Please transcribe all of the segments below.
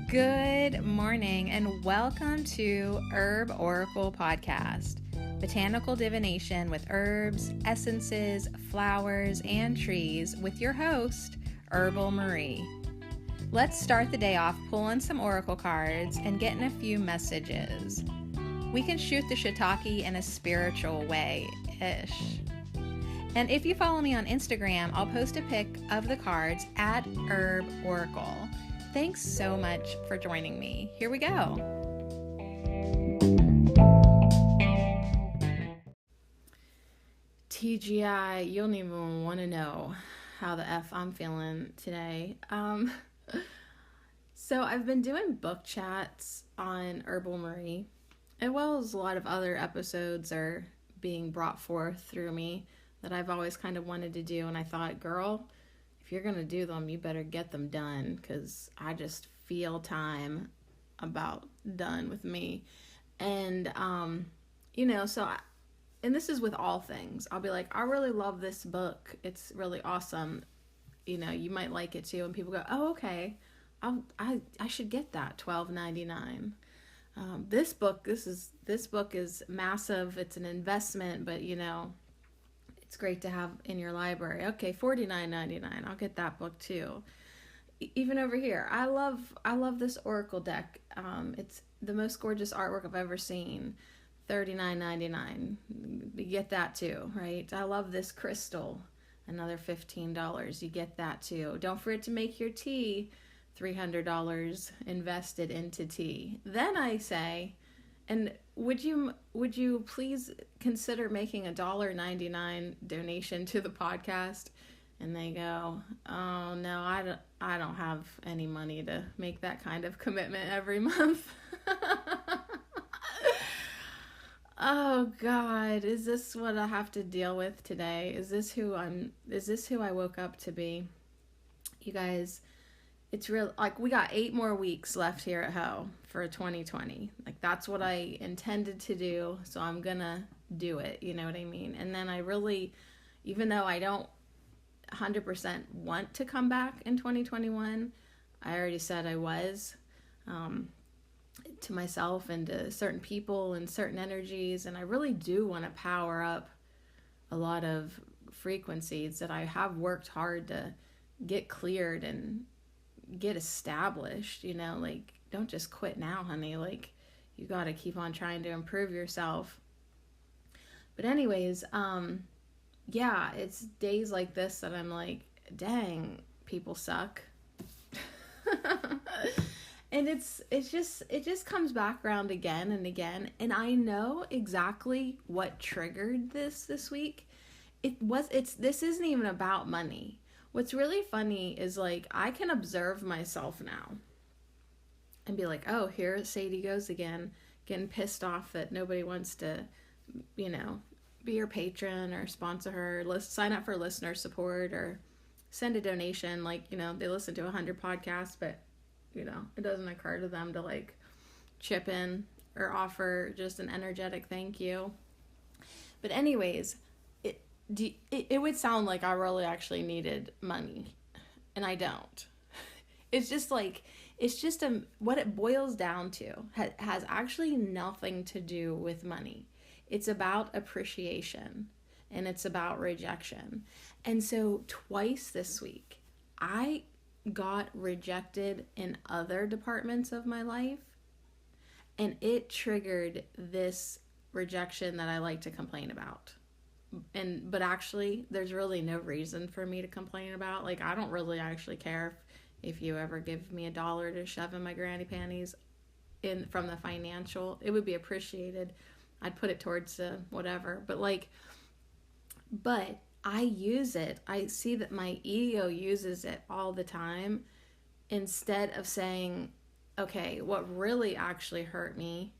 Good morning and welcome to Herb Oracle Podcast, botanical divination with herbs, essences, flowers, and trees with your host, Herbal Marie. Let's start the day off pulling some oracle cards and getting a few messages. We can shoot the shiitake in a spiritual way-ish. And if you follow me on Instagram, I'll post a pic of the cards at Herb Oracle. Thanks so much for joining me. Here we go. TGI, you don't even want to know how the F I'm feeling today. So I've been doing book chats on Herbal Marie, as well as a lot of other episodes are being brought forth through me that I've always kind of wanted to do. And I thought, girl, if you're going to do them, you better get them done, because I just feel time about done with me. And, and this is with all things. I'll be like, I really love this book. It's really awesome. You know, you might like it too. And people go, oh, okay. I should get that, $12.99. This book is massive. It's an investment, but it's great to have in your library. Okay, $49.99. I'll get that book too. Even over here, I love this oracle deck. It's the most gorgeous artwork I've ever seen. $39.99. You get that too, right? I love this crystal. Another $15. You get that too. Don't forget to make your tea. $300 invested into tea. Then I say, and would you please consider making a $1.99 donation to the podcast? And they go, oh no, I don't have any money to make that kind of commitment every month. Oh God, is this what I have to deal with today? Is this who I woke up to be? You guys, it's real, like, we got 8 more weeks left here at Ho for 2020. Like, that's what I intended to do, so I'm gonna do it, you know what I mean? And then I really, even though I don't 100% want to come back in 2021, I already said I was, to myself and to certain people and certain energies, and I really do want to power up a lot of frequencies that I have worked hard to get cleared and get established, like, don't just quit now, honey. Like, you got to keep on trying to improve yourself. But anyways, it's days like this that I'm like, dang, people suck. And it just comes back around again and again. And I know exactly what triggered this week. This isn't even about money. What's really funny is, like, I can observe myself now and be like, oh, here Sadie goes again, getting pissed off that nobody wants to, be your patron or sponsor her, sign up for listener support or send a donation. Like, they listen to 100 podcasts, but, it doesn't occur to them to, like, chip in or offer just an energetic thank you. But anyways, it would sound like I really actually needed money, and I don't. It's just like, what it boils down to has actually nothing to do with money. It's about appreciation, and it's about rejection. And so twice this week, I got rejected in other departments of my life, and it triggered this rejection that I like to complain about. But actually, there's really no reason for me to complain about. Like, I don't really actually care if you ever give me $1 to shove in my granny panties from the financial. It would be appreciated. I'd put it towards whatever. But I use it. I see that my ego uses it all the time, instead of saying, okay, what really actually hurt me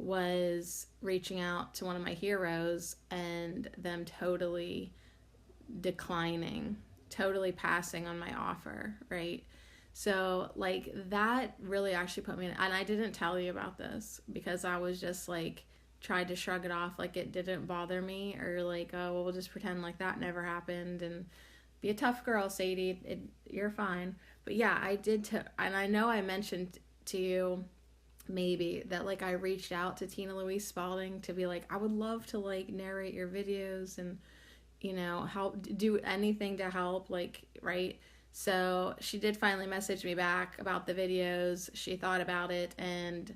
was reaching out to one of my heroes and them totally declining, totally passing on my offer, right? So, like, that really actually put me in, and I didn't tell you about this because I was just like, tried to shrug it off like it didn't bother me, or like, oh, well, we'll just pretend like that never happened. And Be a tough girl, Sadie. You're fine. But yeah, and I know I mentioned to you maybe that like I reached out to Tina Louise Spalding to be like, I would love to like narrate your videos and, you know, help do anything to help, like, right? So she did finally message me back about the videos. She thought about it and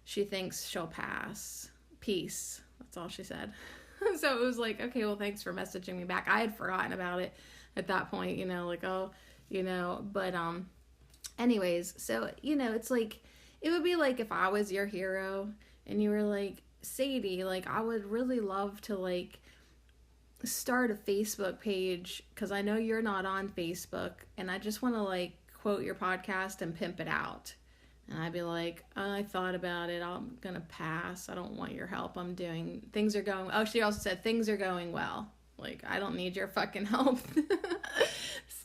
she thinks she'll pass. Peace. That's all she said. So it was like, okay, well, thanks for messaging me back. I had forgotten about it at that point, you know, like, oh, you know, but anyways, so, you know, it's like, it would be like if I was your hero and you were like, Sadie, like, I would really love to like start a Facebook page because I know you're not on Facebook and I just want to like quote your podcast and pimp it out. And I'd be like, oh, I thought about it. I'm going to pass. I don't want your help. Things are going, oh, she also said, things are going well. Like, I don't need your fucking help.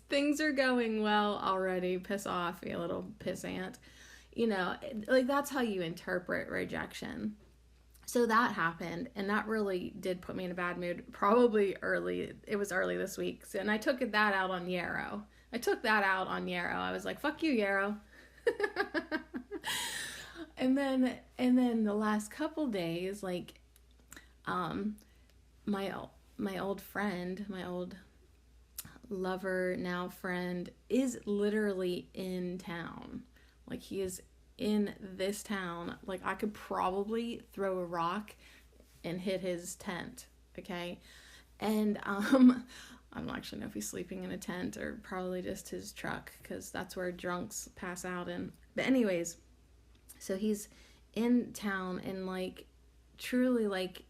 Things are going well already. Piss off, you little pissant. You know, like, that's how you interpret rejection. So that happened, and that really did put me in a bad mood. Probably it was early this week. So, and I took that out on Yarrow. I was like, fuck you, Yarrow. and then the last couple days, like, my old friend, my old lover, now friend, is literally in town. Like, he is in this town. Like, I could probably throw a rock and hit his tent, okay? And I don't actually know if he's sleeping in a tent or probably just his truck, because that's where drunks pass out in. But anyways, so he's in town, and like, truly, like,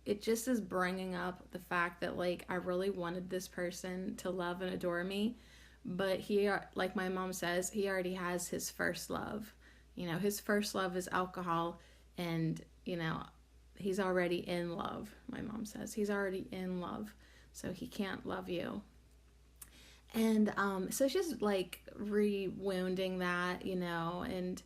it just is bringing up the fact that like I really wanted this person to love and adore me, but he, like my mom says, he already has his first love. You know, his first love is alcohol, and you know, he's already in love. My mom says he's already in love, so he can't love you. And so it's just like re-wounding that, you know, and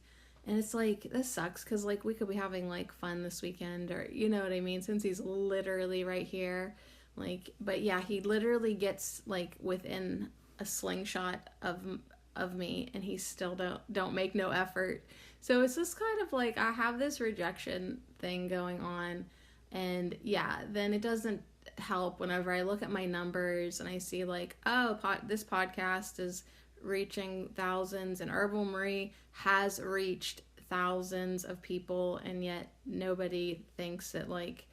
it's like, this sucks, because like we could be having like fun this weekend, or you know what I mean, since he's literally right here. Like, but yeah, he literally gets like within a slingshot of me, and he still don't make no effort. So it's just kind of like I have this rejection thing going on, and yeah, then it doesn't help whenever I look at my numbers and I see like, oh, this podcast is reaching thousands, and Herbal Marie has reached thousands of people, and yet nobody thinks that like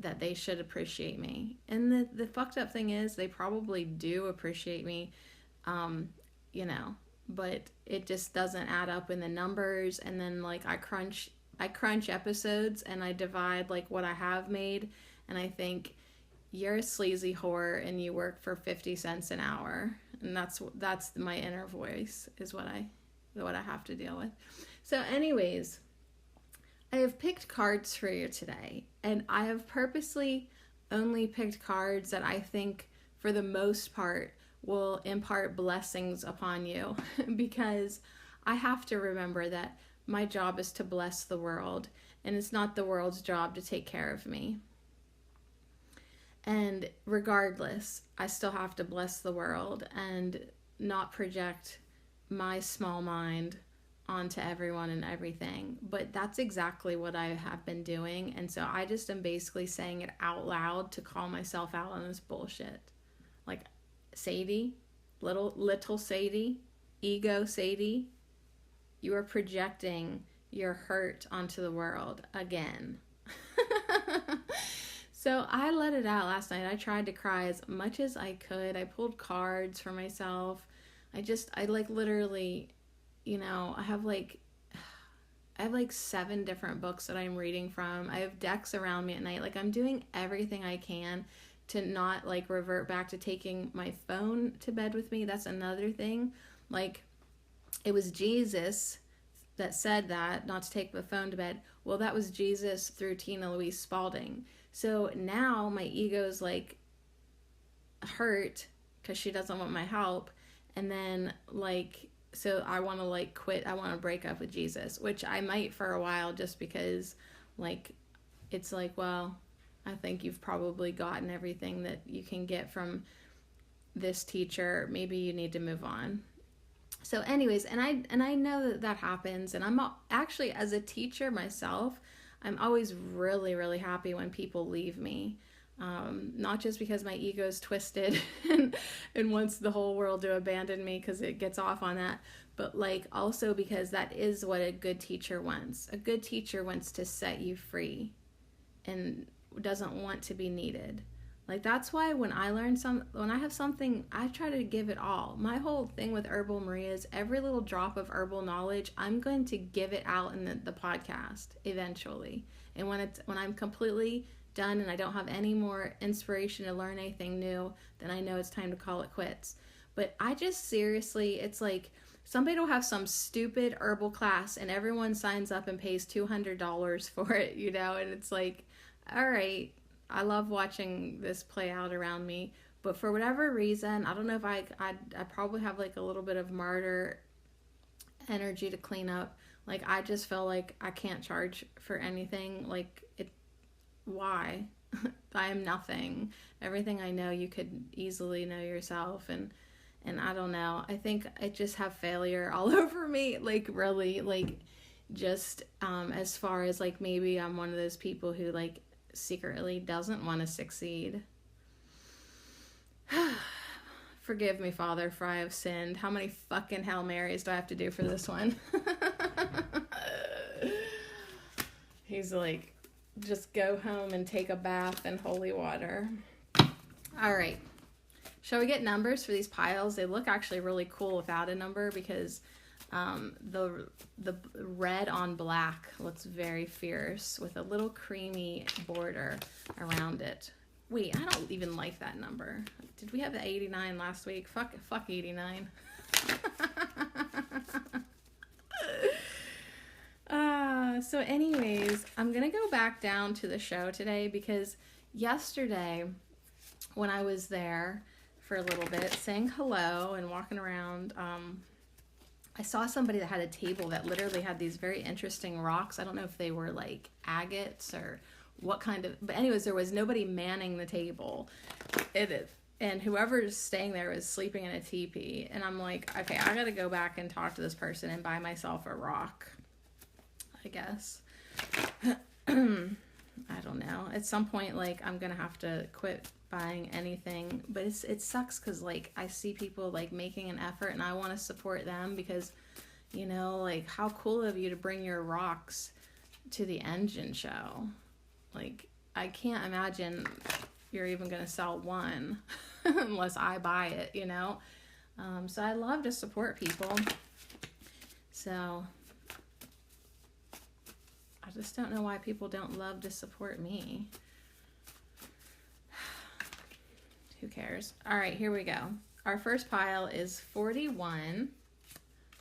that they should appreciate me. And the fucked up thing is, they probably do appreciate me, you know, but it just doesn't add up in the numbers. And then like I crunch episodes, and I divide like what I have made, and I think, you're a sleazy whore and you work for 50 cents an hour. And that's my inner voice, is what I have to deal with. So anyways, I have picked cards for you today, and I have purposely only picked cards that I think for the most part will impart blessings upon you, because I have to remember that my job is to bless the world, and it's not the world's job to take care of me. And regardless, I still have to bless the world and not project my small mind onto everyone and everything. But that's exactly what I have been doing. And so I just am basically saying it out loud to call myself out on this bullshit. Like, Sadie, little Sadie, ego Sadie, you are projecting your hurt onto the world again. So I let it out last night. I tried to cry as much as I could. I pulled cards for myself. I like literally, you know, I have like 7 different books that I'm reading from. I have decks around me at night. Like, I'm doing everything I can to not like revert back to taking my phone to bed with me. That's another thing. Like, it was Jesus that said that, not to take the phone to bed. Well, that was Jesus through Tina Louise Spalding. So now my ego's like hurt because she doesn't want my help. And then like, so I want to like quit. I want to break up with Jesus, which I might for a while, just because like, it's like, well, I think you've probably gotten everything that you can get from this teacher, maybe you need to move on. So anyways, and I know that happens, and I'm actually, as a teacher myself, I'm always really, really happy when people leave me. Not just because my ego is twisted and wants the whole world to abandon me because it gets off on that, but like also because that is what a good teacher wants. A good teacher wants to set you free and doesn't want to be needed. Like, that's why when I have something, I try to give it all. My whole thing with Herbal Maria is every little drop of herbal knowledge, I'm going to give it out in the podcast eventually. And when I'm completely done and I don't have any more inspiration to learn anything new, then I know it's time to call it quits. But I just seriously, it's like somebody will have some stupid herbal class and everyone signs up and pays $200 for it, and it's like, all right, I love watching this play out around me, but for whatever reason, I don't know if I probably have like a little bit of martyr energy to clean up. Like, I just feel like I can't charge for anything. Like, why? I am nothing. Everything I know, you could easily know yourself, and I don't know. I think I just have failure all over me. Like, really, like, just as far as like maybe I'm one of those people who like secretly doesn't want to succeed. Forgive me, Father, for I have sinned. How many fucking Hail Marys do I have to do for this one? He's like, just go home and take a bath in holy water. All right. Shall we get numbers for these piles? They look actually really cool without a number because the red on black looks very fierce with a little creamy border around it. Wait, I don't even like that number. Did we have 89 last week? Fuck 89. So anyways, I'm gonna go back down to the show today because yesterday when I was there for a little bit saying hello and walking around, I saw somebody that had a table that literally had these very interesting rocks. I don't know if they were like agates or what kind of, but anyways, there was nobody manning the table. And whoever's staying there was sleeping in a teepee. And I'm like, okay, I gotta go back and talk to this person and buy myself a rock, I guess. I don't know. At some point, like, I'm gonna have to quit buying anything, but it sucks because like I see people like making an effort and I want to support them because, like, how cool of you to bring your rocks to the engine show. Like, I can't imagine you're even gonna sell one unless I buy it, so I love to support people. So I just don't know why people don't love to support me. Who cares? All right, here we go. Our first pile is 41,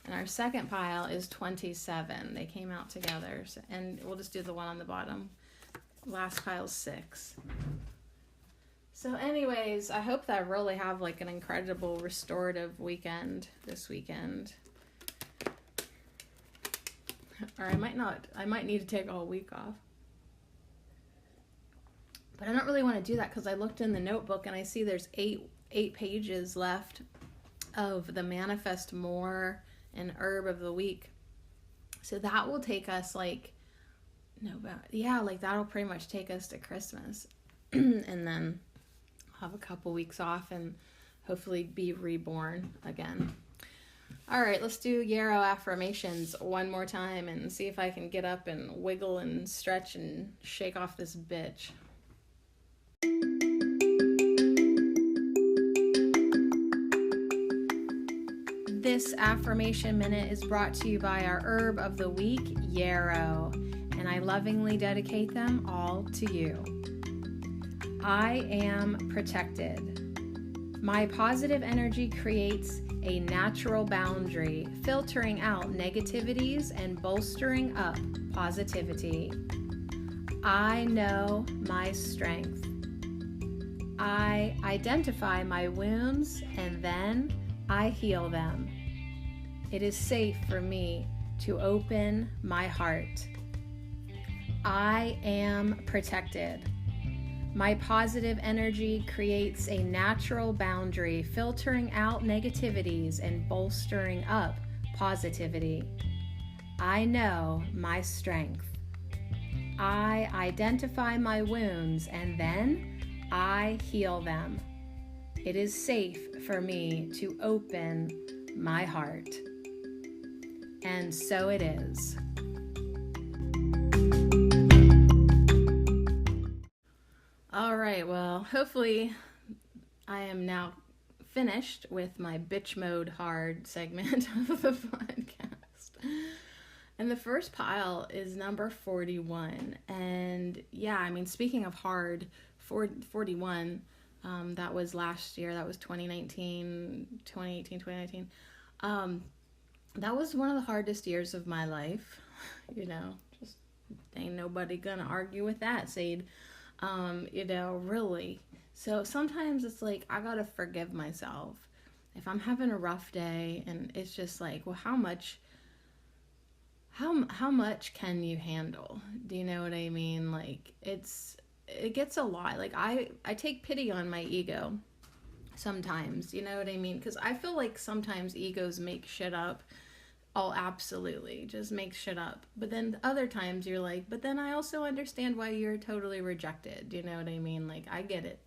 and our second pile is 27. They came out together, and we'll just do the one on the bottom. Last pile's 6. So anyways, I hope that I really have like an incredible restorative weekend this weekend. Or I might not. I might need to take a whole week off. But I don't really want to do that because I looked in the notebook and I see there's eight pages left of the Manifest More and Herb of the Week. So that will take us that'll pretty much take us to Christmas. And then I'll have a couple weeks off and hopefully be reborn again. All right, let's do yarrow affirmations one more time and see if I can get up and wiggle and stretch and shake off this bitch. This affirmation minute is brought to you by our herb of the week, yarrow, and I lovingly dedicate them all to you. I am protected. My positive energy creates a natural boundary, filtering out negativities and bolstering up positivity. I know my strength. I identify my wounds and then I heal them. It is safe for me to open my heart. I am protected. My positive energy creates a natural boundary, filtering out negativities and bolstering up positivity. I know my strength. I identify my wounds and then I heal them. It is safe for me to open my heart. And so it is. All right, well, hopefully I am now finished with my bitch mode hard segment of the podcast. And the first pile is number 41. And yeah, I mean, speaking of hard, 41, that was last year. That was 2019. That was one of the hardest years of my life. You know, just ain't nobody gonna argue with that, Sade. Really. So sometimes it's like, I gotta forgive myself. If I'm having a rough day and it's just like, well, how much can you handle? Do you know what I mean? Like, it gets a lot. Like, I take pity on my ego sometimes, you know what I mean? Because I feel like sometimes egos make shit up. Oh, absolutely. Just make shit up. But then other times you're like, but then I also understand why you're totally rejected. Do you know what I mean? Like, I get it,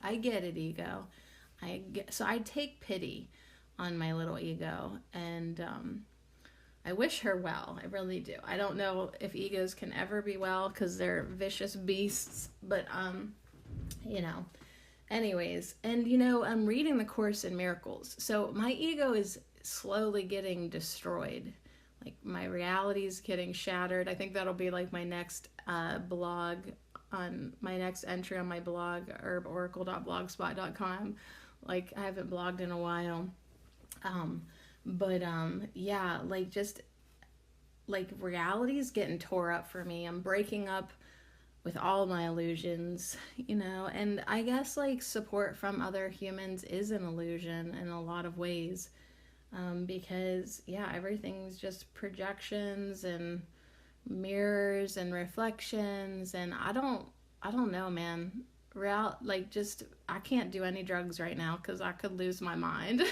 ego. So I take pity on my little ego, and I wish her well. I really do. I don't know if egos can ever be well because they're vicious beasts, but anyways, and I'm reading the Course in Miracles. So my ego is slowly getting destroyed. Like, my reality is getting shattered. I think that'll be like my next blog, on my next entry on my blog, herboracle.blogspot.com. Like, I haven't blogged in a while. Yeah, like, just like, reality is getting tore up for me. I'm breaking up with all my illusions, and I guess, like, support from other humans is an illusion in a lot of ways. Because everything's just projections and mirrors and reflections, and I don't know, man. I can't do any drugs right now because I could lose my mind.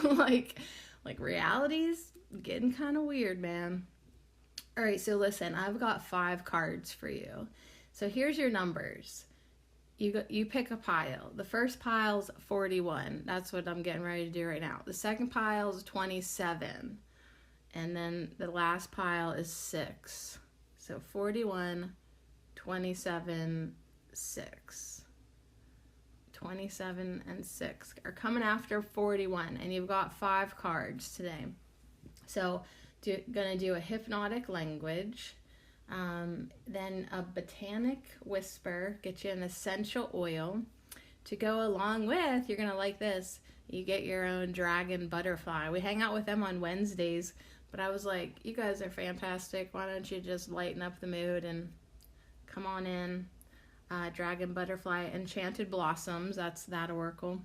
like reality's getting kind of weird, man. All right, so listen, I've got 5 cards for you. So here's your numbers. You pick a pile. The first pile's 41. That's what I'm getting ready to do right now. The second pile's 27. And then the last pile is 6. So 41, 27, 6. 27 and 6 are coming after 41. And you've got 5 cards today. So gonna do a hypnotic language. Then a botanic whisper, get you an essential oil to go along with. You're gonna like this. You get your own dragon butterfly. We hang out with them on Wednesdays, but I was like, you guys are fantastic. Why don't you just lighten up the mood and come on in? Dragon butterfly, enchanted blossoms. That's that oracle.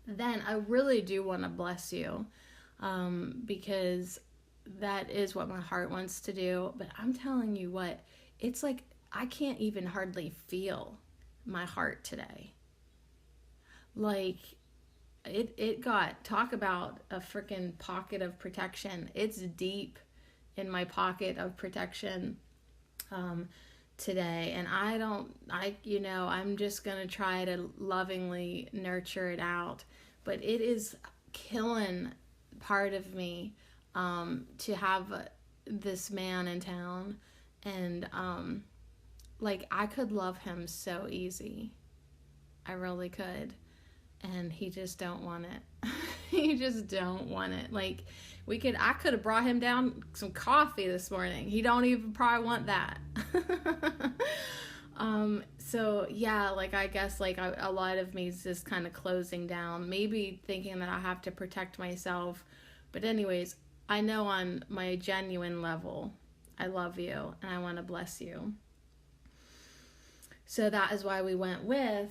Then I really do want to bless you, because that is what my heart wants to do. But I'm telling you what, it's like I can't even hardly feel my heart today. Like, it got, talk about a freaking pocket of protection. It's deep in my pocket of protection today. And I'm just going to try to lovingly nurture it out. But it is killing part of me to have this man in town, and I could love him so easy. I really could, and he just don't want it. He just don't want it. Like, I could have brought him down some coffee this morning. He don't even probably want that. So yeah, I guess a lot of me is just kind of closing down, maybe thinking that I have to protect myself. But anyways, I know on my genuine level, I love you and I want to bless you. So that is why we went with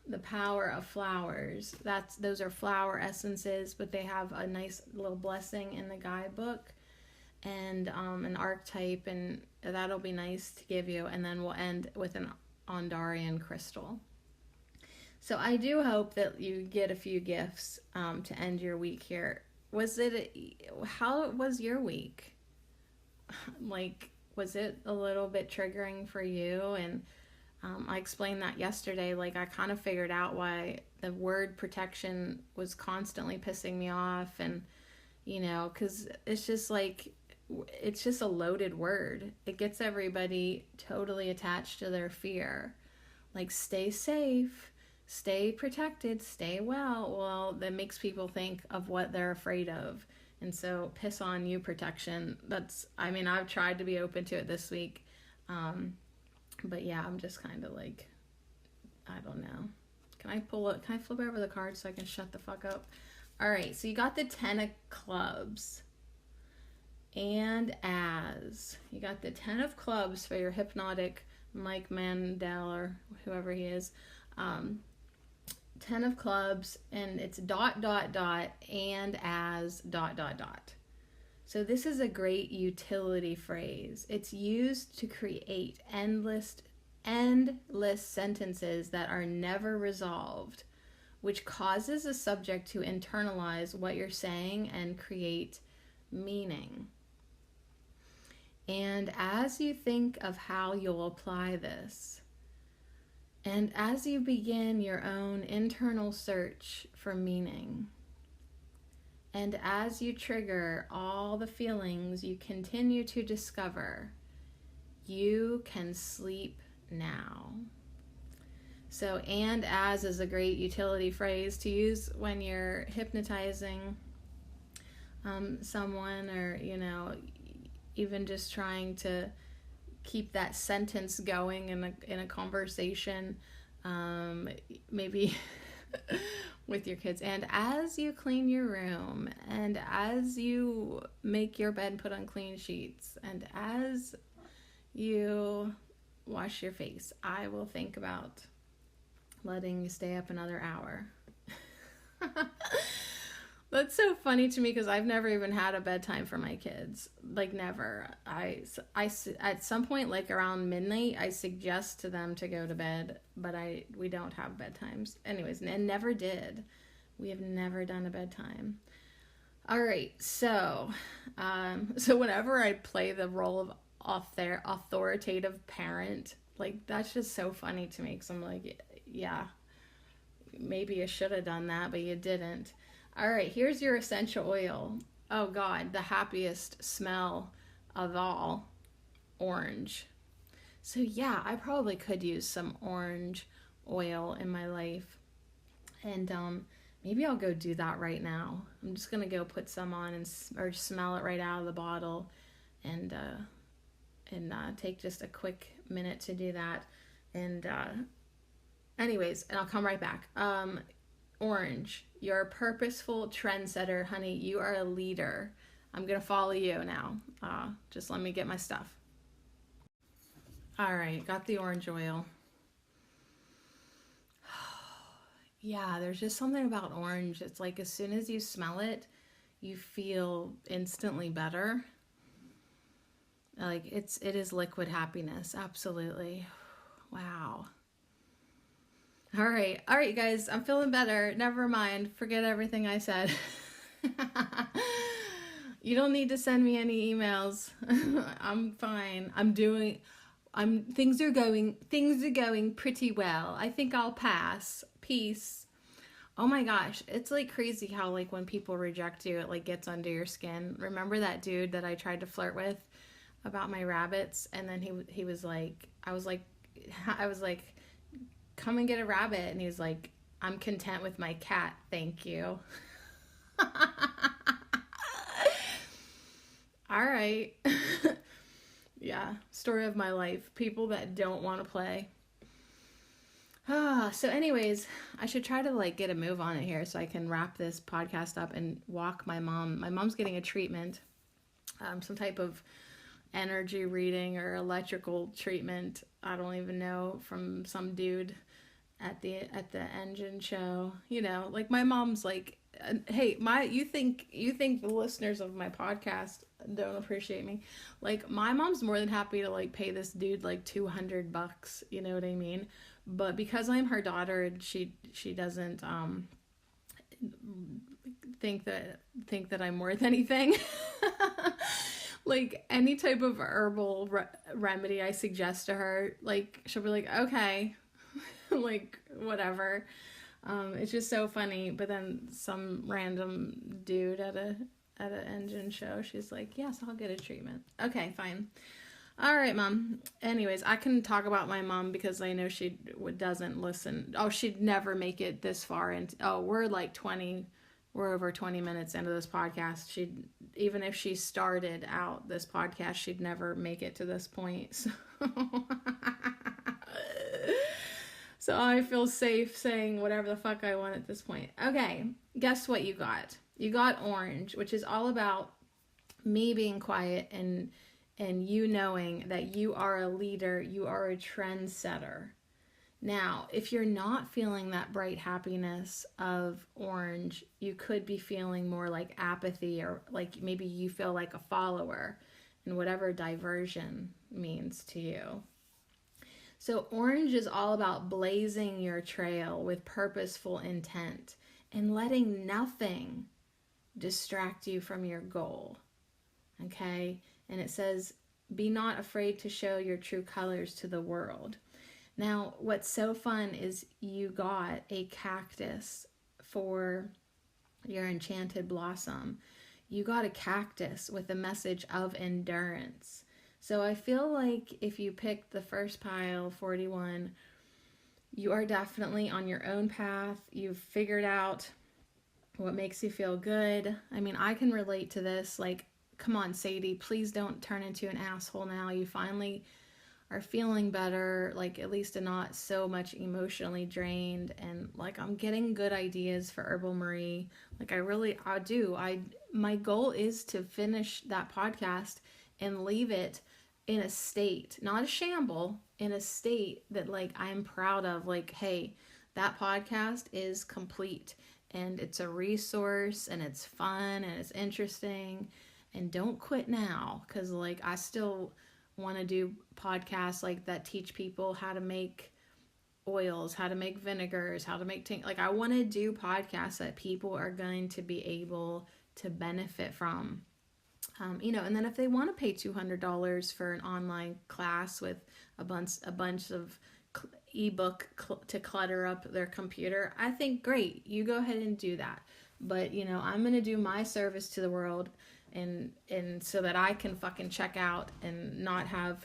the power of flowers. Those are flower essences, but they have a nice little blessing in the guidebook, and an archetype, and that'll be nice to give you. And then we'll end with Ondarian crystal. So I do hope that you get a few gifts to end your week here. How was your week? Like, was it a little bit triggering for you? And I explained that yesterday. Like, I kind of figured out why the word protection was constantly pissing me off. And, because it's just like, it's just a loaded word. It gets everybody totally attached to their fear. Like, stay safe, stay protected, stay well. Well, that makes people think of what they're afraid of. And so piss on you, protection. I've tried to be open to it this week. But yeah, I'm just kind of like, I don't know. Can I flip over the card so I can shut the fuck up? All right, so you got the 10 of clubs. And as you got the 10 of clubs for your hypnotic Mike Mandel or whoever he is. 10 of clubs, and it's ... and as ... So this is a great utility phrase. It's used to create endless sentences that are never resolved, which causes a subject to internalize what you're saying and create meaning. And as you think of how you'll apply this, and as you begin your own internal search for meaning, and as you trigger all the feelings you continue to discover, you can sleep now. So, and as is a great utility phrase to use when you're hypnotizing someone, or, even just trying to keep that sentence going in a conversation, maybe with your kids. And as you clean your room, and as you make your bed, put on clean sheets, and as you wash your face, I will think about letting you stay up another hour. That's so funny to me because I've never even had a bedtime for my kids. Like, never. I at some point, like around midnight, I suggest to them to go to bed, but we don't have bedtimes. Anyways, and never did. We have never done a bedtime. All right, so whenever I play the role of authoritative parent, like, that's just so funny to me because I'm like, yeah, maybe you should have done that, but you didn't. All right, here's your essential oil. Oh God, the happiest smell of all, orange. So yeah, I probably could use some orange oil in my life. And maybe I'll go do that right now. I'm just gonna go put some on or smell it right out of the bottle, and take just a quick minute to do that. And anyways, and I'll come right back. Orange, you're a purposeful trendsetter, honey. You are a leader. I'm gonna follow you now. Just let me get my stuff. All right, got the orange oil. Yeah, there's just something about orange. It's like as soon as you smell it, you feel instantly better. Like it is liquid happiness. Absolutely. Wow. All right, you guys, I'm feeling better. Never mind. Forget everything I said. You don't need to send me any emails. I'm fine. Things are going pretty well. I think I'll pass. Peace. Oh my gosh, it's like crazy how like when people reject you, it like gets under your skin. Remember that dude that I tried to flirt with about my rabbits, and then he was like, I was like, come and get a rabbit, and he was like, I'm content with my cat, thank you. All right. Yeah, story of my life. People that don't want to play. So anyways, I should try to like get a move on it here so I can wrap this podcast up and walk my mom. My mom's getting a treatment, some type of energy reading or electrical treatment. I don't even know, from some dude at the engine show. Like my mom's like hey, you think the listeners of my podcast don't appreciate me? Like, my mom's more than happy to like pay this dude like $200. You know what I mean? But because I'm her daughter and she doesn't think that I'm worth anything. Like, any type of herbal remedy I suggest to her, like, she'll be like, okay. Like, whatever. It's just so funny. But then some random dude at an engine show, she's like, yes, I'll get a treatment. Okay, fine. All right, Mom. Anyways, I can talk about my mom because I know she doesn't listen. Oh, she'd never make it this far. And we're over 20 minutes into this podcast. Even if she started out this podcast, she'd never make it to this point. So I feel safe saying whatever the fuck I want at this point. Okay, guess what you got? You got orange, which is all about me being quiet and you knowing that you are a leader, you are a trendsetter. Now, if you're not feeling that bright happiness of orange, you could be feeling more like apathy, or like maybe you feel like a follower, and whatever diversion means to you. So orange is all about blazing your trail with purposeful intent and letting nothing distract you from your goal. Okay? And it says, be not afraid to show your true colors to the world. Now, what's so fun is you got a cactus for your enchanted blossom. You got a cactus with a message of endurance. So I feel like if you picked the first pile, 41, you are definitely on your own path. You've figured out what makes you feel good. I mean, I can relate to this. Like, come on, Sadie, please don't turn into an asshole now. You finally are feeling better, like at least not so much emotionally drained. And like, I'm getting good ideas for Herbal Marie. Like, I do. My goal is to finish that podcast and leave it in a state, not a shamble, in a state that like I'm proud of. Like, hey, that podcast is complete and it's a resource and it's fun and it's interesting. And don't quit now, because like I still want to do podcasts like that teach people how to make oils, how to make vinegars, how to make like I want to do podcasts that people are going to be able to benefit from. And then if they want to pay $200 for an online class with a bunch of ebook to clutter up their computer, I think great, you go ahead and do that. But I'm going to do my service to the world, and so that I can fucking check out and not have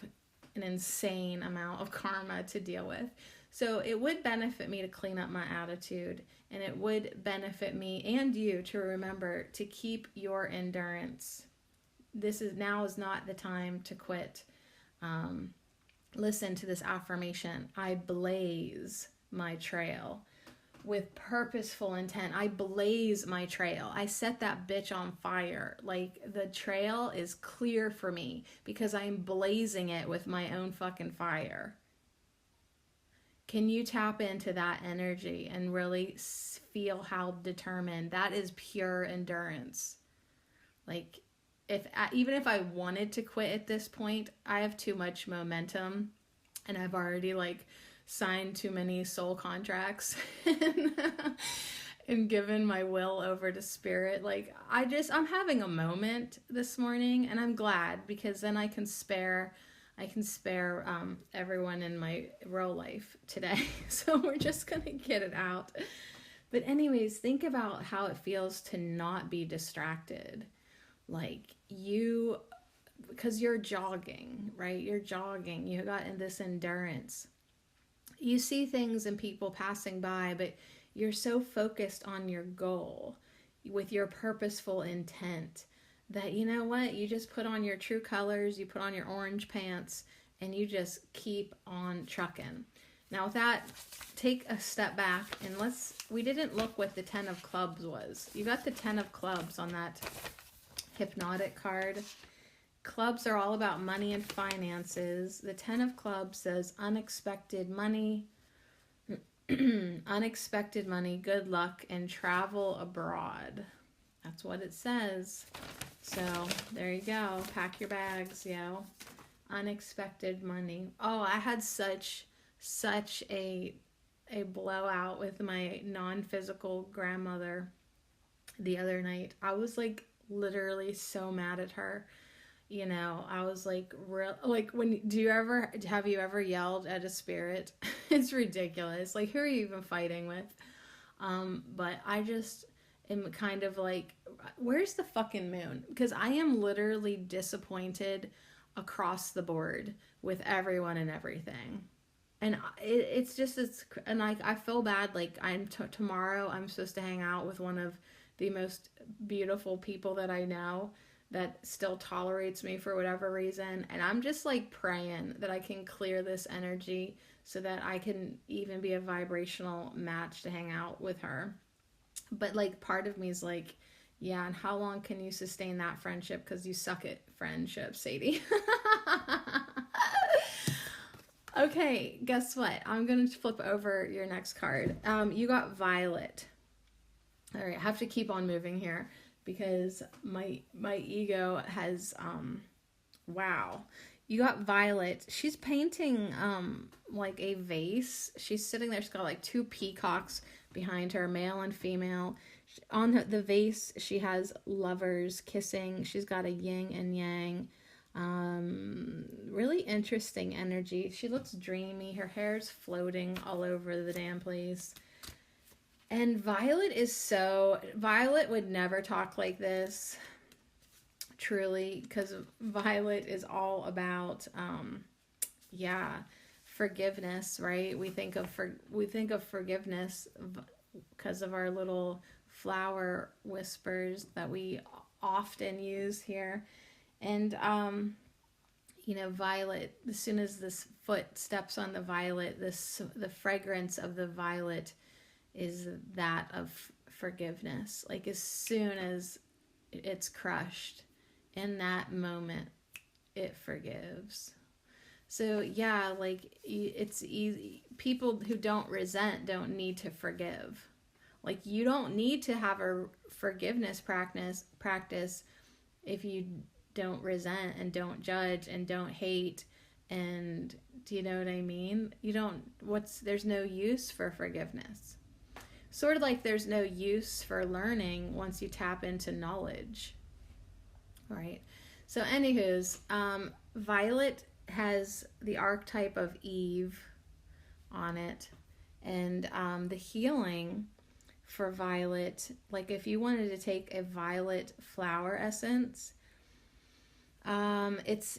an insane amount of karma to deal with. So it would benefit me to clean up my attitude, and it would benefit me and you to remember to keep your endurance. Now is not the time to quit. Listen to this affirmation. I blaze my trail with purposeful intent. I blaze my trail. I set that bitch on fire. Like, the trail is clear for me because I'm blazing it with my own fucking fire. Can you tap into that energy and really feel how determined? That is pure endurance. Like, even if I wanted to quit at this point, I have too much momentum, and I've already like signed too many soul contracts and given my will over to spirit. Like, I'm having a moment this morning, and I'm glad, because then I can spare everyone in my real life today. So we're just gonna get it out. But anyways, think about how it feels to not be distracted. Like, because you're jogging, right? You're jogging. You got in this endurance. You see things and people passing by, but you're so focused on your goal with your purposeful intent that, you know what? You just put on your true colors, you put on your orange pants, and you just keep on trucking. Now with that, take a step back and we didn't look what the 10 of clubs was. You got the 10 of clubs on that hypnotic card. Clubs are all about money and finances. The 10 of clubs says unexpected money, Unexpected money, good luck, and travel abroad. That's what it says. So there you go. Pack your bags, yo. Unexpected money. Oh, I had such a blowout with my non-physical grandmother the other night. I was like literally so mad at her. You know, I was like real like when have you ever yelled at a spirit? It's ridiculous. Like who are you even fighting with? But I just am kind of like, where's the fucking moon? Because I am literally disappointed across the board with everyone and everything. And it's just, and I feel bad. Like, tomorrow I'm supposed to hang out with one of the most beautiful people that I know that still tolerates me for whatever reason. And I'm just like praying that I can clear this energy so that I can even be a vibrational match to hang out with her. But like part of me is like, yeah, and how long can you sustain that friendship? Because you suck at friendship, Sadie. Okay, guess what? I'm going to flip over your next card. You got Violet. All right, I have to keep on moving here because my ego has wow. You got Violet. She's painting like a vase. She's sitting there. She's got like two peacocks behind her, male and female. On the vase, she has lovers kissing. She's got a yin and yang. Really interesting energy. She looks dreamy. Her hair's floating all over the damn place. And Violet would never talk like this, truly, because Violet is all about, forgiveness, right? We think of forgiveness because of our little flower whispers that we often use here. And, violet, as soon as this foot steps on the violet, the fragrance of the violet is that of forgiveness. Like as soon as it's crushed, in that moment, it forgives. So yeah, like it's easy. People who don't resent don't need to forgive. Like you don't need to have a forgiveness practice if you don't resent and don't judge and don't hate. And do you know what I mean? There's no use for forgiveness. Sort of like there's no use for learning once you tap into knowledge. All right. So anywho's, Violet has the archetype of Eve on it. And the healing for Violet, like if you wanted to take a violet flower essence, it's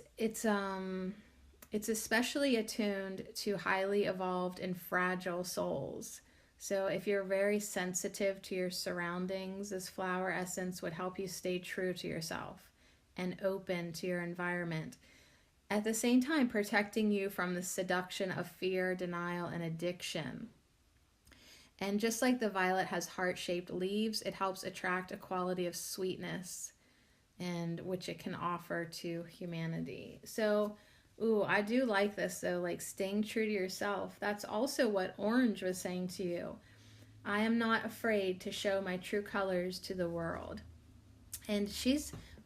especially attuned to highly evolved and fragile souls. So if you're very sensitive to your surroundings, this flower essence would help you stay true to yourself and open to your environment. At the same time, protecting you from the seduction of fear, denial, and addiction. And just like the violet has heart-shaped leaves, it helps attract a quality of sweetness and which it can offer to humanity. So, I do like this though, like staying true to yourself. That's also what Orange was saying to you. I am not afraid to show my true colors to the world. And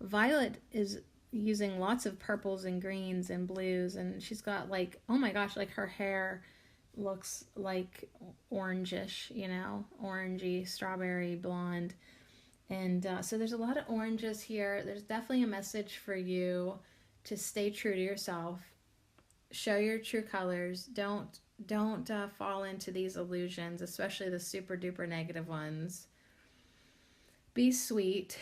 Violet is using lots of purples and greens and blues, and she's got like, oh my gosh, like her hair looks like orangish, orangey, strawberry blonde. And so there's a lot of oranges here. There's definitely a message for you to stay true to yourself. Show your true colors. Don't fall into these illusions, especially the super duper negative ones. Be sweet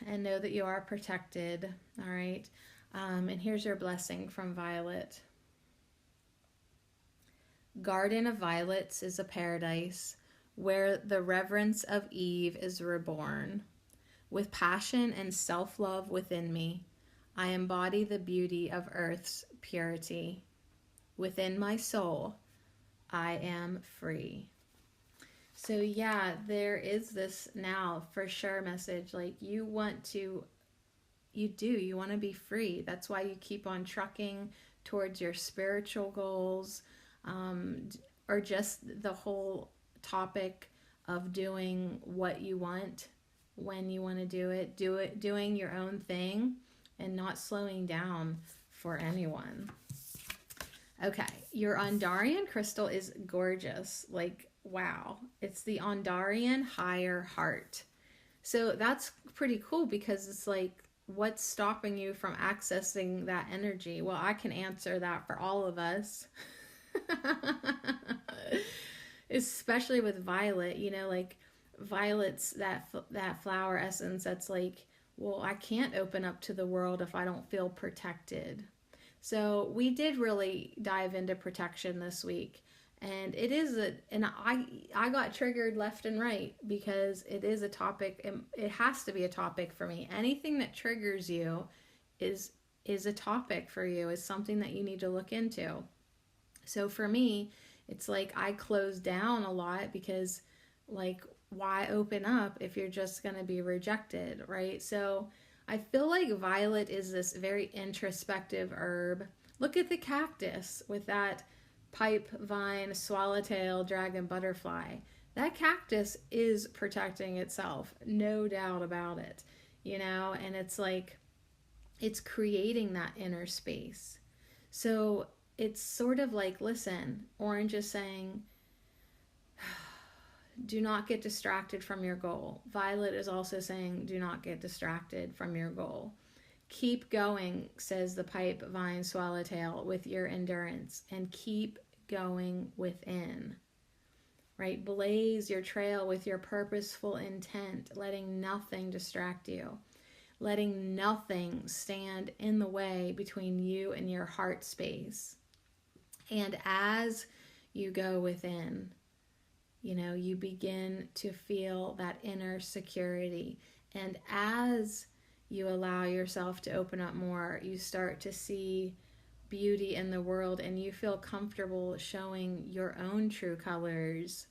and know that you are protected. All right. And here's your blessing from Violet. Garden of Violets is a paradise where the reverence of Eve is reborn. With passion and self-love within me, I embody the beauty of Earth's purity. Within my soul, I am free. So yeah, there is this now for sure message. Like you want to be free. That's why you keep on trucking towards your spiritual goals. or just the whole topic of doing what you want when you want to do it, doing your own thing and not slowing down for anyone. Okay, your Ondarian crystal is gorgeous. Like, wow. It's the Ondarian higher heart. So that's pretty cool because it's like, what's stopping you from accessing that energy? Well, I can answer that for all of us. Especially with violet, you know, like violet's that flower essence that's like, well, I can't open up to the world if I don't feel protected. So we did really dive into protection this week, and I got triggered left and right because it is a topic. It has to be a topic for me. Anything that triggers you is a topic for you, is something that you need to look into. So for me, it's like I close down a lot because, like, why open up if you're just going to be rejected, right? So I feel like violet is this very introspective herb. Look at the cactus with that pipe vine, swallowtail, dragon butterfly. That cactus is protecting itself, no doubt about it, you know, and it's like, it's creating that inner space. So it's sort of like, listen, orange is saying, do not get distracted from your goal. Violet is also saying, do not get distracted from your goal. Keep going, says the pipe vine swallowtail, with your endurance, and keep going within. Right? Blaze your trail with your purposeful intent, letting nothing distract you, letting nothing stand in the way between you and your heart space. And as you go within, you know, you begin to feel that inner security. And as you allow yourself to open up more, you start to see beauty in the world, and you feel comfortable showing your own true colors.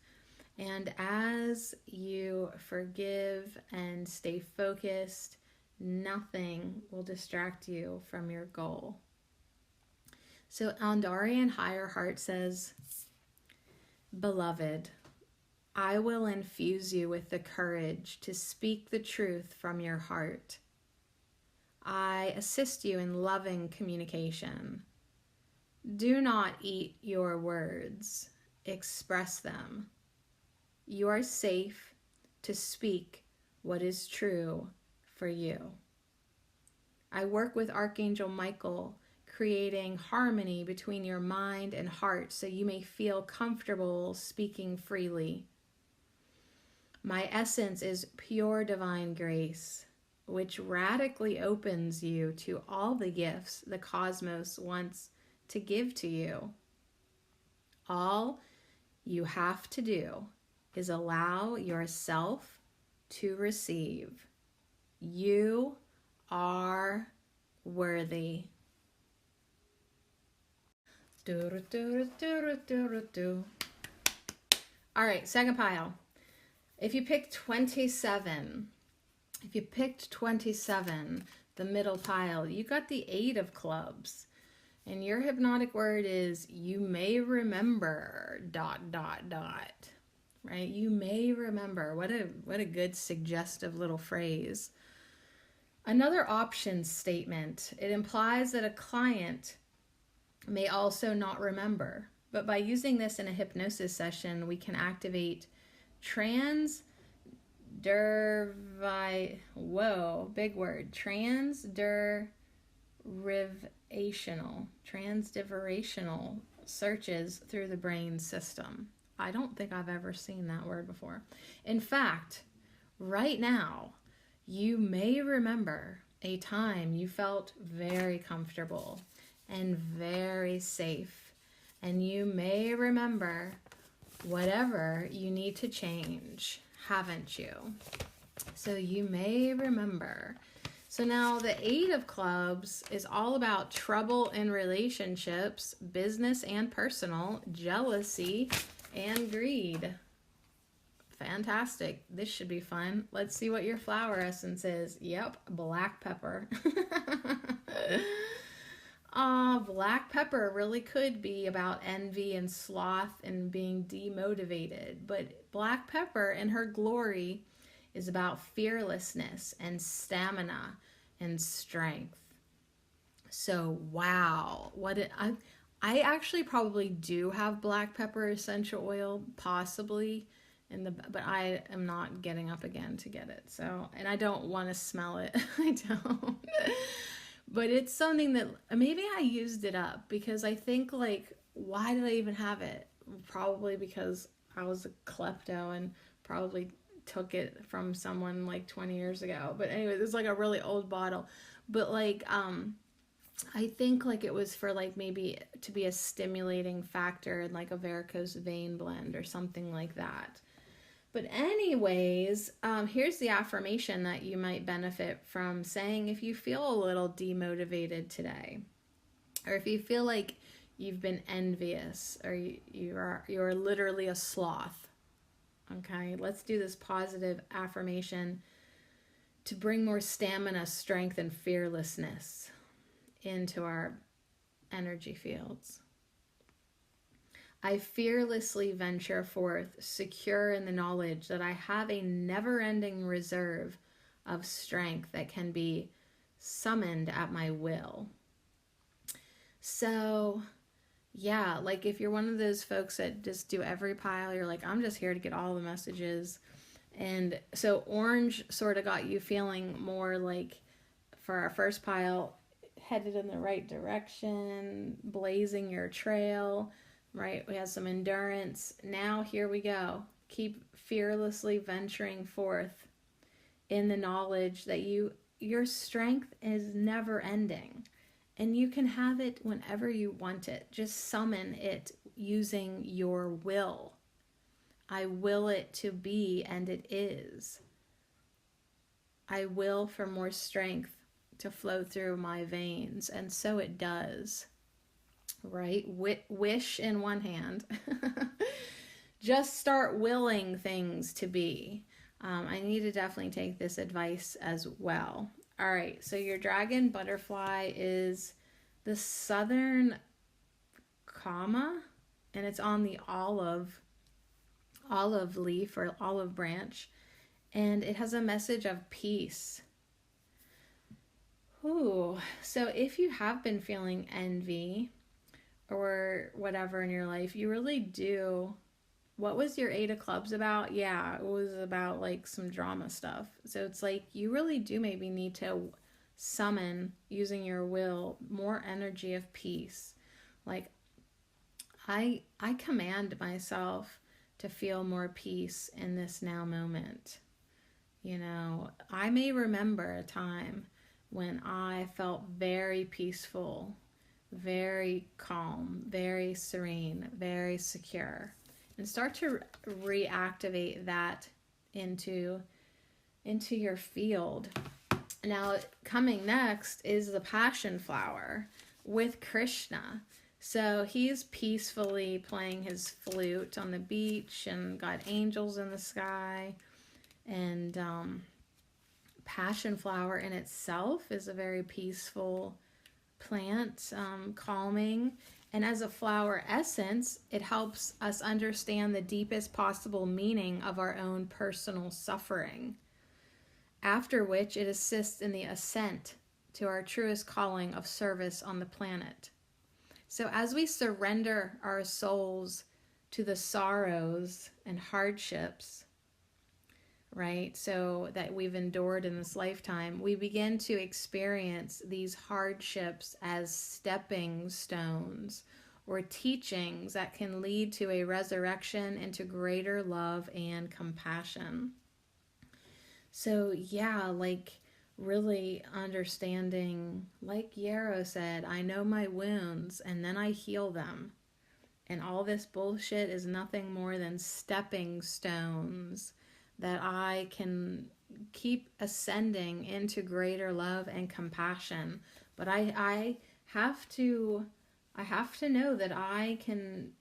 And as you forgive and stay focused, nothing will distract you from your goal. So Ondarian higher heart says, beloved, I will infuse you with the courage to speak the truth from your heart. I assist you in loving communication. Do not eat your words, express them. You are safe to speak what is true for you. I work with Archangel Michael, creating harmony between your mind and heart so you may feel comfortable speaking freely. My essence is pure divine grace, which radically opens you to all the gifts the cosmos wants to give to you. All you have to do is allow yourself to receive. You are worthy. All right, second pile. If you picked 27, the middle pile, you got the 8 of clubs. And your hypnotic word is, you may remember, ... Right? You may remember. What a good suggestive little phrase. Another option statement. It implies that a client may also not remember. But by using this in a hypnosis session, we can activate transdiversional searches through the brain system. I don't think I've ever seen that word before. In fact, right now, you may remember a time you felt very comfortable and very safe. And you may remember whatever you need to change, haven't you? So you may remember. So now the 8 of clubs is all about trouble in relationships, business and personal, jealousy, and greed. Fantastic. This should be fun. Let's see what your flower essence is. Yep, black pepper. Black pepper really could be about envy and sloth and being demotivated, but black pepper in her glory is about fearlessness and stamina and strength. So wow, I actually probably do have black pepper essential oil, possibly but I am not getting up again to get it. So, and I don't want to smell it. I don't. But it's something that maybe I used it up because I think, like, why did I even have it? Probably because I was a klepto and probably took it from someone like 20 years ago. But anyway, it's like a really old bottle. But like I think like it was for like maybe to be a stimulating factor in like a varicose vein blend or something like that. But anyways, here's the affirmation that you might benefit from saying if you feel a little demotivated today, or if you feel like you've been envious, or you're literally a sloth. Okay, let's do this positive affirmation to bring more stamina, strength, and fearlessness into our energy fields. I fearlessly venture forth, secure in the knowledge that I have a never-ending reserve of strength that can be summoned at my will. So, yeah, like if you're one of those folks that just do every pile, you're like, I'm just here to get all the messages. And so orange sort of got you feeling more like, for our first pile, headed in the right direction, blazing your trail. Right, we have some endurance. Now here we go. Keep fearlessly venturing forth in the knowledge that your strength is never ending, and you can have it whenever you want it. Just summon it using your will. I will it to be, and it is. I will for more strength to flow through my veins, and so it does. Right? Wish in one hand. Just start willing things to be. I need to definitely take this advice as well. All right, so your dragon butterfly is the southern comma, and it's on the olive leaf or olive branch, and it has a message of peace. Ooh, so if you have been feeling envy or whatever in your life, you really do. What was your 8 of clubs about? Yeah, it was about like some drama stuff. So it's like you really do maybe need to summon, using your will, more energy of peace. Like I command myself to feel more peace in this now moment. You know, I may remember a time when I felt very peaceful, very calm, very serene, very secure, and start to reactivate that into your field. Now, coming next is the passion flower with Krishna. So he's peacefully playing his flute on the beach and got angels in the sky. And passion flower in itself is a very peaceful plant, calming, and as a flower essence, it helps us understand the deepest possible meaning of our own personal suffering, after which it assists in the ascent to our truest calling of service on the planet. So as we surrender our souls to the sorrows and hardships, right, so that we've endured in this lifetime, we begin to experience these hardships as stepping stones or teachings that can lead to a resurrection into greater love and compassion. So yeah, like really understanding, like Yarrow said, I know my wounds and then I heal them. And all this bullshit is nothing more than stepping stones that I can keep ascending into greater love and compassion. But I have to know that I can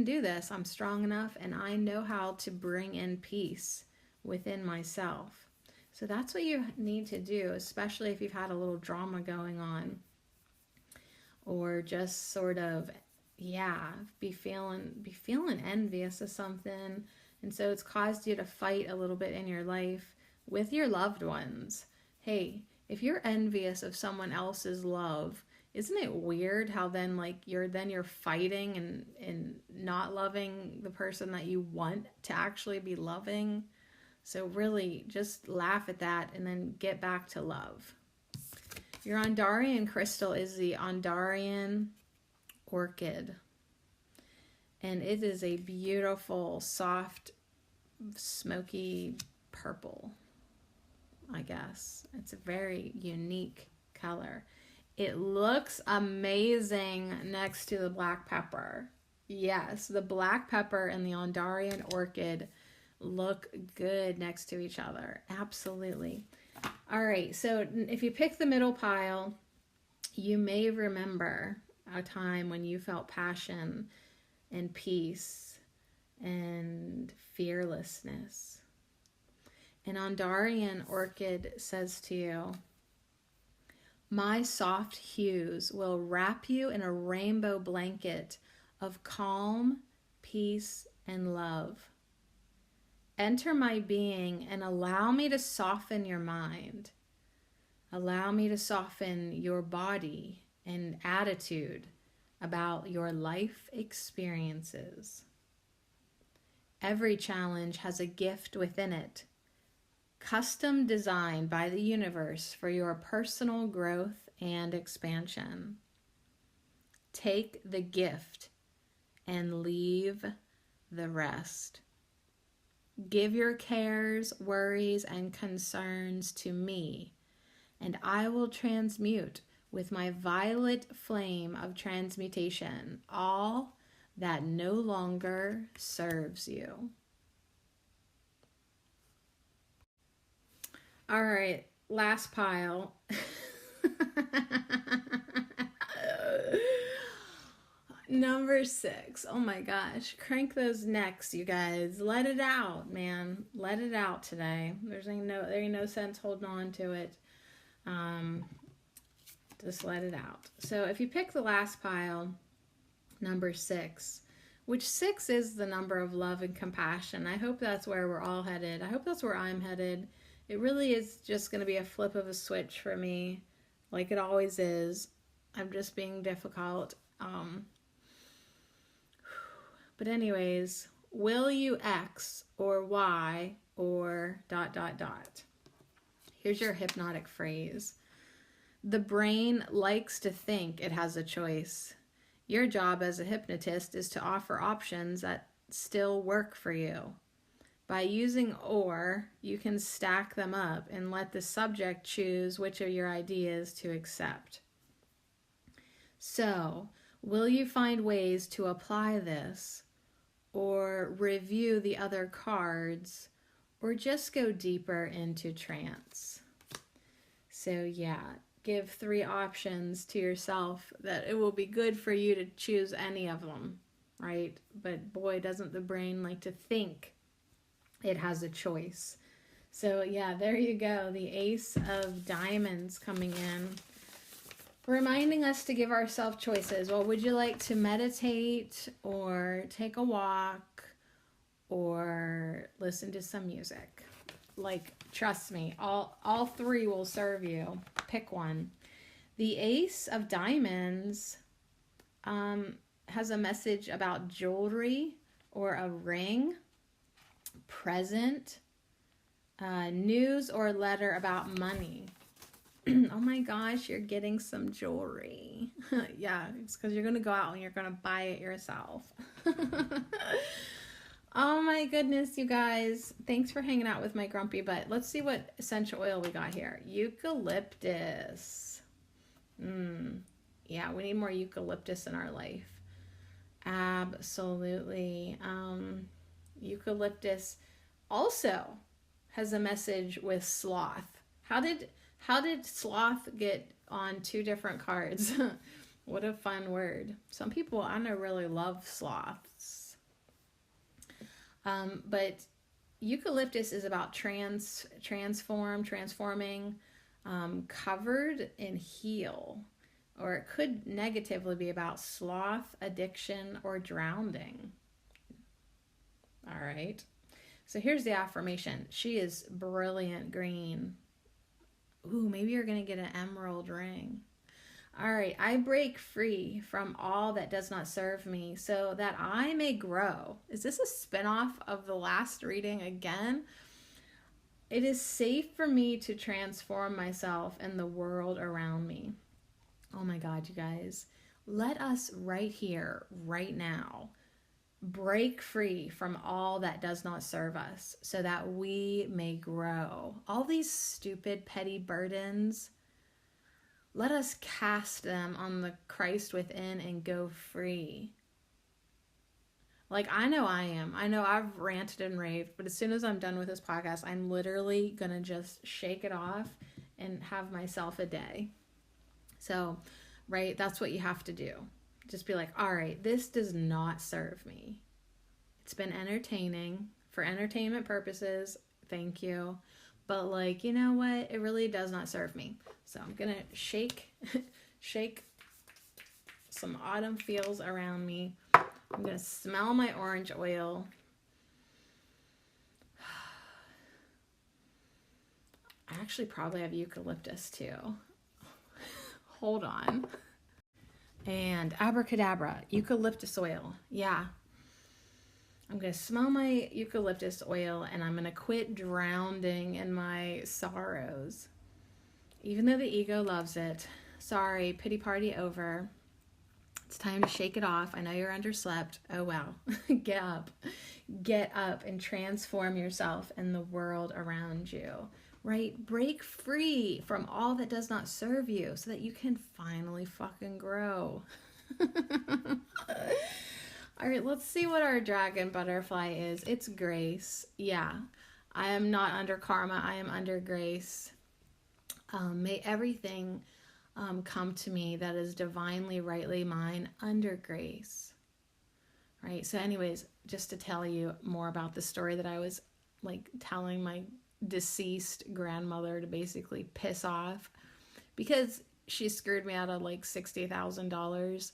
do this. I'm strong enough, and I know how to bring in peace within myself. So that's what you need to do, especially if you've had a little drama going on. or just sort of, yeah, be feeling envious of something. And so it's caused you to fight a little bit in your life with your loved ones. Hey, if you're envious of someone else's love, isn't it weird how then you're fighting and not loving the person that you want to actually be loving? So really just laugh at that and then get back to love. Your Andarian crystal is the Andarian orchid. And it is a beautiful, soft, smoky purple, I guess. It's a very unique color. It looks amazing next to the black pepper. Yes, the black pepper and the Andarian orchid look good next to each other. Absolutely. All right, so if you pick the middle pile, you may remember a time when you felt passion and peace and fearlessness. An Andarian orchid says to you, my soft hues will wrap you in a rainbow blanket of calm, peace, and love. Enter my being and allow me to soften your mind. Allow me to soften your body and attitude about your life experiences. Every challenge has a gift within it, custom designed by the universe for your personal growth and expansion. Take the gift and leave the rest. Give your cares, worries, and concerns to me, and I will transmute with my violet flame of transmutation all that no longer serves you. All right, last pile. Number 6. Oh my gosh. Crank those necks, you guys. Let it out, man. Let it out today. There ain't no sense holding on to it. Just let it out. So if you pick the last pile, number 6, which 6 is the number of love and compassion. I hope that's where we're all headed. I hope that's where I'm headed. It really is just going to be a flip of a switch for me, like it always is. I'm just being difficult. But anyways, will you X or Y or ... Here's your hypnotic phrase. The brain likes to think it has a choice. Your job as a hypnotist is to offer options that still work for you. By using or, you can stack them up and let the subject choose which of your ideas to accept. So, will you find ways to apply this, or review the other cards, or just go deeper into trance? So yeah, give 3 options to yourself that it will be good for you to choose any of them, right? But boy, doesn't the brain like to think it has a choice. So yeah, there you go. The Ace of Diamonds coming in, reminding us to give ourselves choices. Well, would you like to meditate or take a walk or listen to some music? Like, trust me, all 3 will serve you. Pick one. The Ace of Diamonds has a message about jewelry or a ring, present, news or letter about money. Oh my gosh, you're getting some jewelry. Yeah, it's because you're going to go out and you're going to buy it yourself. Oh my goodness, you guys. Thanks for hanging out with my grumpy butt. Let's see what essential oil we got here. Eucalyptus. Yeah, we need more eucalyptus in our life. Absolutely. Eucalyptus also has a message with sloth. How did sloth get on 2 different cards? What a fun word. Some people I know really love sloths. But eucalyptus is about transforming, covered and heal. or it could negatively be about sloth, addiction, or drowning. All right. So here's the affirmation. She is brilliant green. Ooh, maybe you're going to get an emerald ring. All right. I break free from all that does not serve me so that I may grow. Is this a spinoff of the last reading again? It is safe for me to transform myself and the world around me. Oh my God, you guys. Let us right here, right now, break free from all that does not serve us so that we may grow. All these stupid, petty burdens, let us cast them on the Christ within and go free. Like, I know I am. I know I've ranted and raved, but as soon as I'm done with this podcast, I'm literally going to just shake it off and have myself a day. So, right, that's what you have to do. Just be like, all right, this does not serve me. It's been entertaining for entertainment purposes. Thank you. But like, you know what? It really does not serve me. So I'm going to shake some autumn feels around me. I'm going to smell my orange oil. I actually probably have eucalyptus too. Hold on. And abracadabra, eucalyptus oil. Yeah. I'm going to smell my eucalyptus oil and I'm going to quit drowning in my sorrows. Even though the ego loves it. Sorry, pity party over. It's time to shake it off. I know you're underslept. Oh, well. Get up. Get up and transform yourself and the world around you. Right? Break free from all that does not serve you so that you can finally fucking grow. All right, let's see what our dragon butterfly is. It's grace. Yeah, I am not under karma. I am under grace. May everything come to me that is divinely, rightly mine under grace. Right? So anyways, just to tell you more about the story that I was like telling my deceased grandmother to basically piss off because she screwed me out of like $60,000.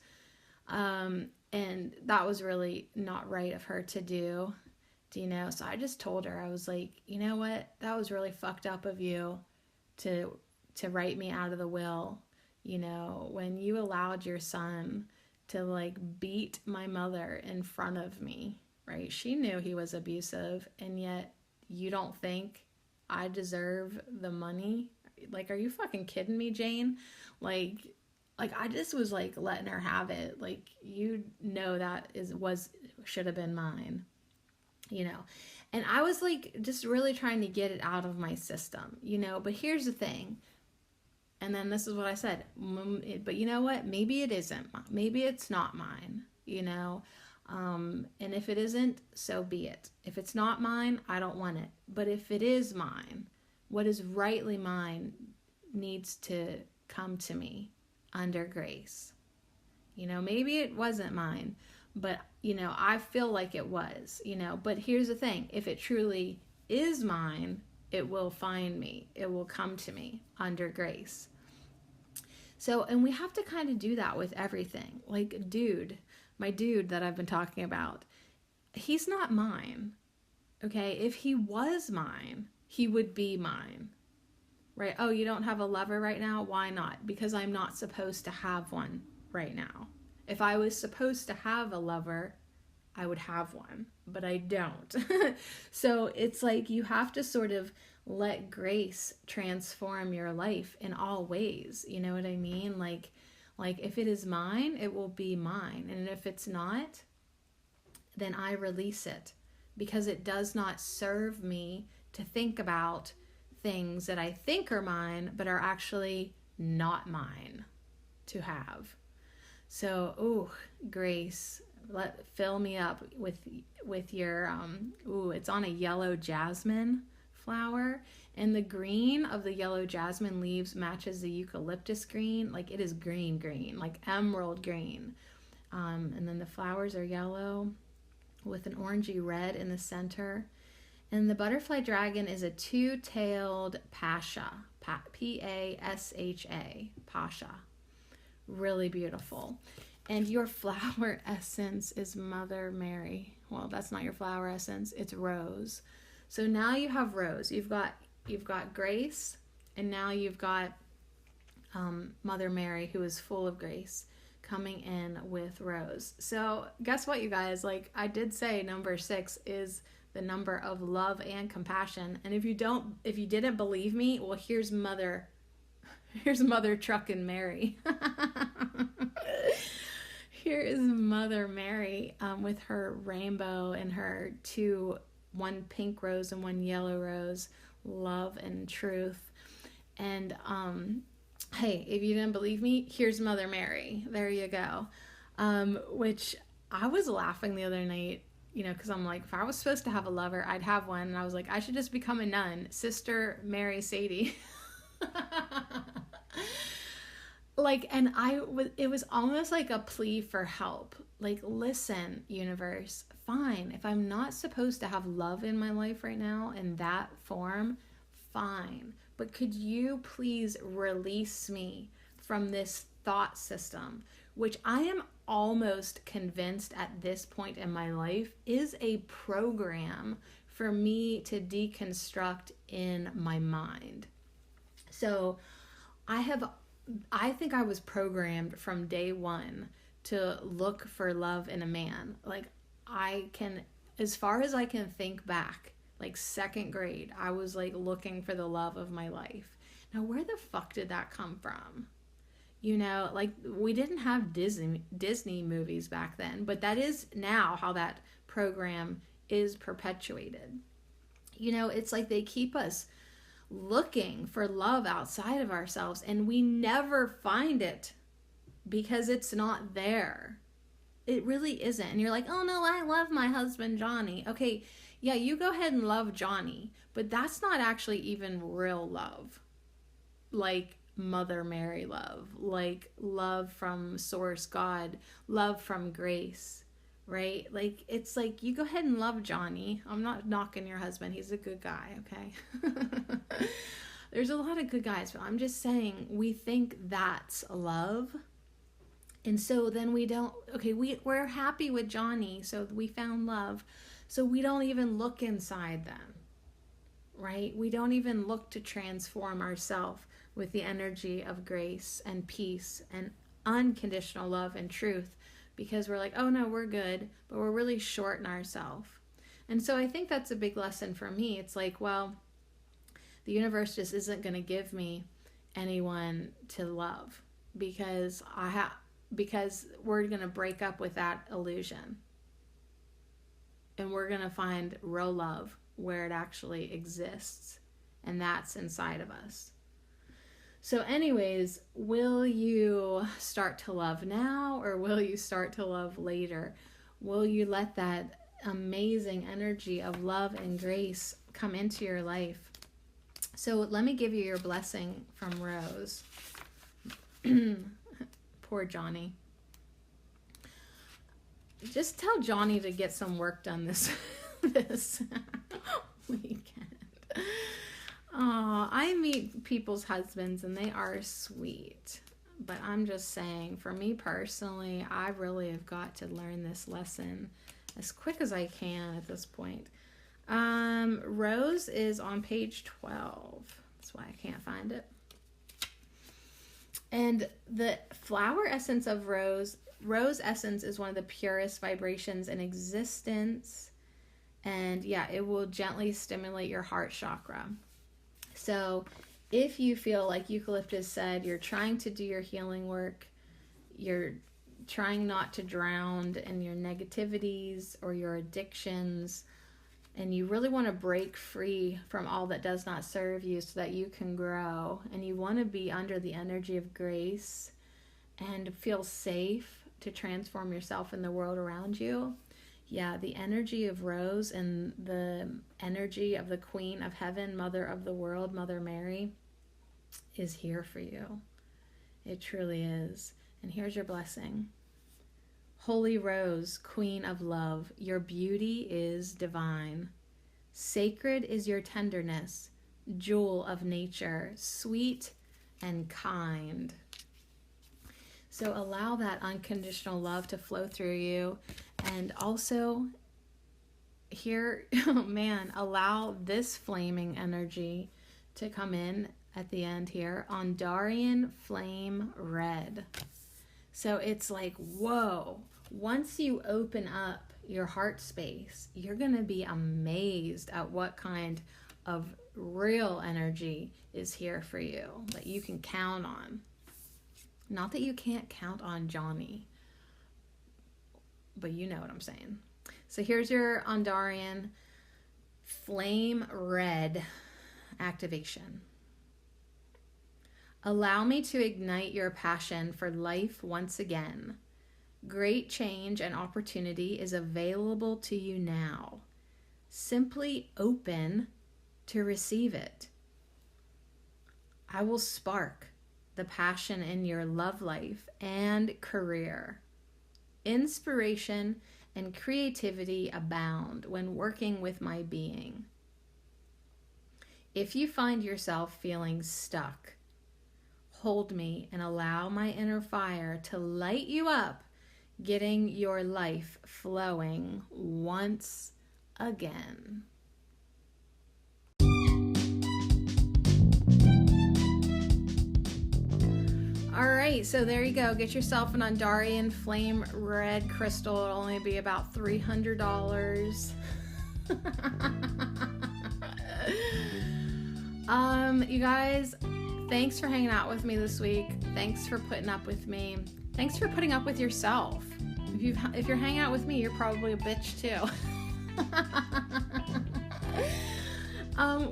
And that was really not right of her to do, you know? So I just told her, I was like, you know what? That was really fucked up of you to write me out of the will. You know, when you allowed your son to like beat my mother in front of me, right? She knew he was abusive, and yet you don't think I deserve the money? Like, are you fucking kidding me, Jane? Like I just was like letting her have it. Like, you know, that should have been mine, you know? And I was like, just really trying to get it out of my system, you know? But here's the thing. And then this is what I said. But you know what? Maybe it isn't. Maybe it's not mine, you know? And if it isn't, so be it. If it's not mine, I don't want it. But if it is mine, what is rightly mine needs to come to me under grace. You know, maybe it wasn't mine, but, you know, I feel like it was, you know. But here's the thing. If it truly is mine, it will find me. It will come to me under grace. So, and we have to kind of do that with everything. Like, my dude that I've been talking about, he's not mine. Okay? If he was mine, he would be mine. Right? Oh, you don't have a lover right now? Why not? Because I'm not supposed to have one right now. If I was supposed to have a lover, I would have one, but I don't. So it's like you have to sort of let grace transform your life in all ways. You know what I mean? Like if it is mine, it will be mine. And if it's not, then I release it because it does not serve me to think about things that I think are mine, but are actually not mine to have. So, grace, fill me up with your, it's on a yellow jasmine flower, and the green of the yellow jasmine leaves matches the eucalyptus green. Like, it is green, like emerald green. And then the flowers are yellow with an orangey red in the center. And the butterfly dragon is a two-tailed pasha, P-A-S-H-A, pasha, Really beautiful. And your flower essence is Mother Mary. Well, that's not your flower essence, it's rose. So now you have rose. You've got grace, and now you've got Mother Mary, who is full of grace, coming in with rose. So guess what, you guys? Like I did say, number 6 is the number of love and compassion. And if you didn't believe me, well, here's Mother Truckin' Mary. Here is Mother Mary with her rainbow and her one pink rose and one yellow rose, love and truth. And hey, if you didn't believe me, here's Mother Mary. There you go. Which I was laughing the other night, because I'm like, if I was supposed to have a lover, I'd have one. And I was like, I should just become a nun, Sister Mary Sadie. It was almost like a plea for help. Like, listen, universe, fine. If I'm not supposed to have love in my life right now in that form, fine. But could you please release me from this thought system, which I am almost convinced at this point in my life is a program for me to deconstruct in my mind. So I think I was programmed from day one to look for love in a man. Like as far as I can think back, like 2nd grade, I was like looking for the love of my life. Now, where the fuck did that come from? Like we didn't have Disney movies back then, but that is now how that program is perpetuated. It's like they keep us looking for love outside of ourselves, and we never find it because it's not there. It really isn't. And you're like, oh no, I love my husband Johnny. Okay, yeah, you go ahead and love Johnny, but that's not actually even real love. Like Mother Mary love, like love from Source God, love from grace, right? Like, it's like, you go ahead and love Johnny. I'm not knocking your husband. He's a good guy, okay? There's a lot of good guys, but I'm just saying, we think that's love. And so then we're happy with Johnny, so we found love. So we don't even look inside them, right? We don't even look to transform ourselves with the energy of grace and peace and unconditional love and truth, because we're like, oh no, we're good, but we're really short in ourselves. And so I think that's a big lesson for me. It's like, well, the universe just isn't going to give me anyone to love because we're going to break up with that illusion. And we're going to find real love where it actually exists. And that's inside of us. So anyways, will you start to love now, or will you start to love later? Will you let that amazing energy of love and grace come into your life? So let me give you your blessing from Rose. Poor Johnny. Just tell Johnny to get some work done this weekend. Oh, I meet people's husbands and they are sweet. But I'm just saying, for me personally, I really have got to learn this lesson as quick as I can at this point. Rose is on page 12. That's why I can't find it. And the flower essence of rose essence is one of the purest vibrations in existence. And yeah, it will gently stimulate your heart chakra. So if you feel like Eucalyptus said, you're trying to do your healing work, you're trying not to drown in your negativities or your addictions, and you really want to break free from all that does not serve you so that you can grow, and you want to be under the energy of grace and feel safe to transform yourself in the world around you, yeah, the energy of Rose and the energy of the Queen of Heaven, Mother of the World, Mother Mary, is here for you. It truly is. And here's your blessing. Holy Rose, Queen of Love, your beauty is divine. Sacred is your tenderness, jewel of nature, sweet and kind. So allow that unconditional love to flow through you. And also here, oh man, allow this flaming energy to come in at the end here. Andarian Flame Red. So it's like, whoa, once you open up your heart space, you're going to be amazed at what kind of real energy is here for you that you can count on. Not that you can't count on Johnny, but you know what I'm saying. So here's your Andarian Flame Red activation. Allow me to ignite your passion for life once again. Great change and opportunity is available to you now. Simply open to receive it. I will spark the passion in your love life and career. Inspiration and creativity abound when working with my being. If you find yourself feeling stuck, hold me and allow my inner fire to light you up, getting your life flowing once again. All right, so there you go. Get yourself an Andarian Flame Red crystal. It'll only be about $300. You guys, thanks for hanging out with me this week. Thanks for putting up with me. Thanks for putting up with yourself. If you're hanging out with me, you're probably a bitch too.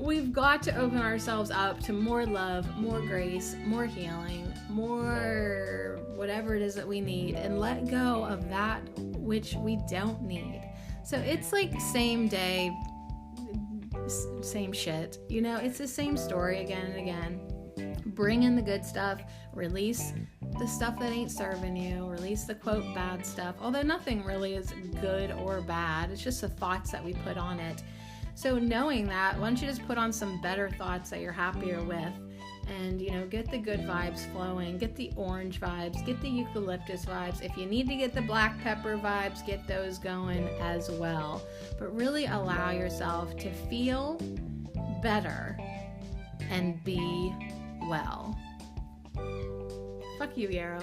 We've got to open ourselves up to more love, more grace, more healing, more whatever it is that we need, and let go of that which we don't need. So it's like same day, same shit. You know, it's the same story again and again. Bring in the good stuff, release the stuff that ain't serving you, release the quote bad stuff, although nothing really is good or bad. It's just the thoughts that we put on it. So knowing that, why don't you just put on some better thoughts that you're happier with, and, you know, get the good vibes flowing, get the orange vibes, get the eucalyptus vibes. If you need to get the black pepper vibes, get those going as well. But really allow yourself to feel better and be well. Fuck you, Yarrow.